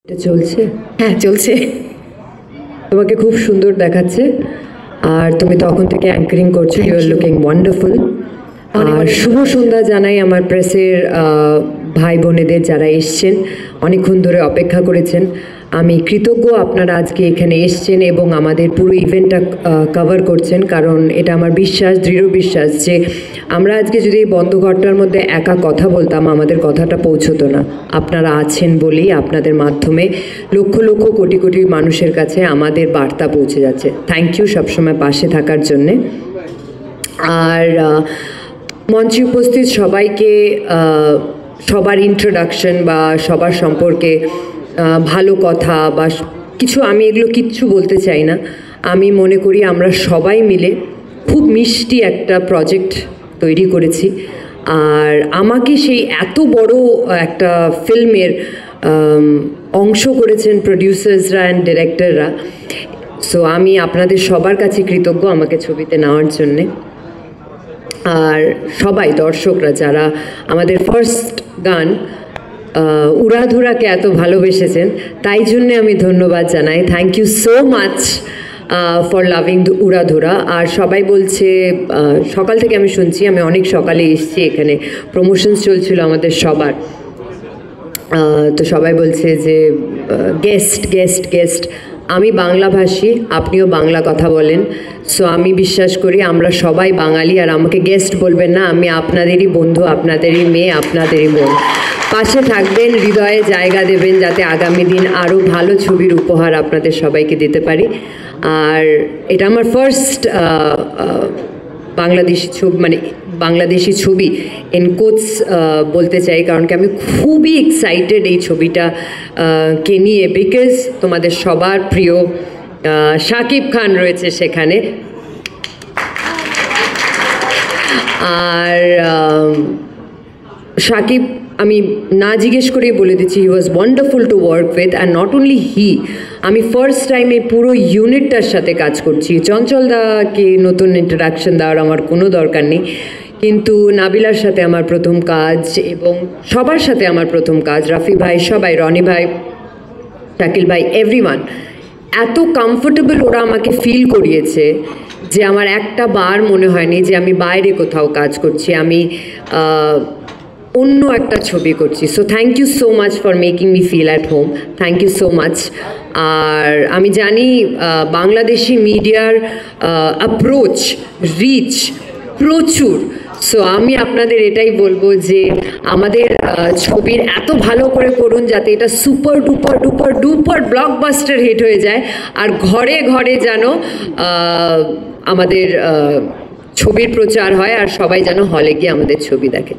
এটা চলছে? হ্যাঁ চলছে। তোমাকে খুব সুন্দর দেখাচ্ছে আর তুমি তখন থেকে অ্যাঙ্কারিং করছো, ইউ আর লুকিং ওয়ান্ডারফুল। আর শুভ সন্ধ্যা জানাই আমার প্রেসের ভাই বোনেদের যারা এসছেন, অনেকক্ষণ ধরে অপেক্ষা করেছেন। আমি কৃতজ্ঞ আপনারা আজকে এখানে এসছেন এবং আমাদের পুরো ইভেন্টটা কভার করছেন, কারণ এটা আমার বিশ্বাস, দৃঢ় বিশ্বাস যে আমরা আজকে যদি এই বন্ধ ঘরটার মধ্যে একা কথা বলতাম আমাদের কথাটা পৌঁছতো না। আপনারা আছেন বলেই আপনাদের মাধ্যমে লক্ষ লক্ষ কোটি কোটি মানুষের কাছে আমাদের বার্তা পৌঁছে যাচ্ছে। থ্যাংক ইউ সবসময় পাশে থাকার জন্যে। আর মঞ্চে উপস্থিত সবাইকে সবার ইন্ট্রোডাকশন বা সবার সম্পর্কে ভালো কথা বা কিছু আমি এগুলো কিচ্ছু বলতে চাই না। আমি মনে করি আমরা সবাই মিলে খুব মিষ্টি একটা প্রজেক্ট তৈরি করেছি। আর আমাকে সেই এত বড় একটা ফিল্মের অংশ করেছেন প্রডিউসার্সরা অ্যান্ড ডিরেক্টররা। সো আমি আপনাদের সবার কাছে কৃতজ্ঞ আমাকে ছবিতে নেওয়ার জন্যে। আর সবাই দর্শকরা যারা আমাদের ফার্স্ট গান উড়াধুরাকে এত ভালোবেসেছেন, তাই জন্যে আমি ধন্যবাদ জানাই। Thank you so much for loving Uradhura. আর সবাই বলছে, সকাল থেকে আমি শুনছি, আমি অনেক সকালে এসেছি, এখানে প্রমোশনস চলছিল আমাদের সবার, তো সবাই বলছে যে গেস্ট গেস্ট গেস্ট। আমি বাংলাভাষী, আপনিও বাংলা কথা বলেন, সো আমি বিশ্বাস করি আমরা সবাই বাঙালি। আর আমাকে গেস্ট বলবেন না, আমি আপনাদেরই বন্ধু, আপনাদেরই মেয়ে, আপনাদেরই বোন। পাশে থাকবেন, হৃদয়ে জায়গা দেবেন, যাতে আগামী দিন আরও ভালো ছবির উপহার আপনাদের সবাইকে দিতে পারি। আর এটা আমার ফার্স্ট বাংলাদেশি ছবি, মানে বাংলাদেশি ছবি ইন কোটস বলতে চাই, কারণ কি আমি খুবই এক্সাইটেড এই ছবিটা কে নিয়ে, বিকজ তোমাদের সবার প্রিয় শাকিব খান রয়েছে সেখানে। আর শাকিব আমি না জিজ্ঞেস করেই বলে দিচ্ছি, he was wonderful to work with. And not only he, আমি ফার্স্ট টাইম এই পুরো ইউনিটটার সাথে কাজ করছি। চঞ্চল দাকে নতুন ইন্ট্রোডাকশন দেওয়ার আমার কোনো দরকার নেই, কিন্তু নাবিলার সাথে আমার প্রথম কাজ এবং সবার সাথে আমার প্রথম কাজ, রাফি ভাই, সবাই, রনি ভাই, শাকিল ভাই, এভরিওয়ান এত কমফোর্টেবল ওরা আমাকে ফিল করিয়েছে যে আমার একটা বার মনে হয়নি যে আমি বাইরে কোথাও কাজ করছি, আমি অন্য একটা ছবি করছি। So thank you so much for making me feel at home, thank you so much. আর আমি জানি বাংলাদেশি মিডিয়ার অ্যাপ্রোচ, রিচ প্রচুর। সো আমি আপনাদের এটাই বলবো যে আমাদের ছবির এত ভালো করে করুন যাতে এটা super duper duper duper blockbuster hit হয়ে যায়, আর ঘরে ঘরে যেন আমাদের ছবির প্রচার হয়, আর সবাই যেন হলে গিয়ে আমাদের ছবি দেখে।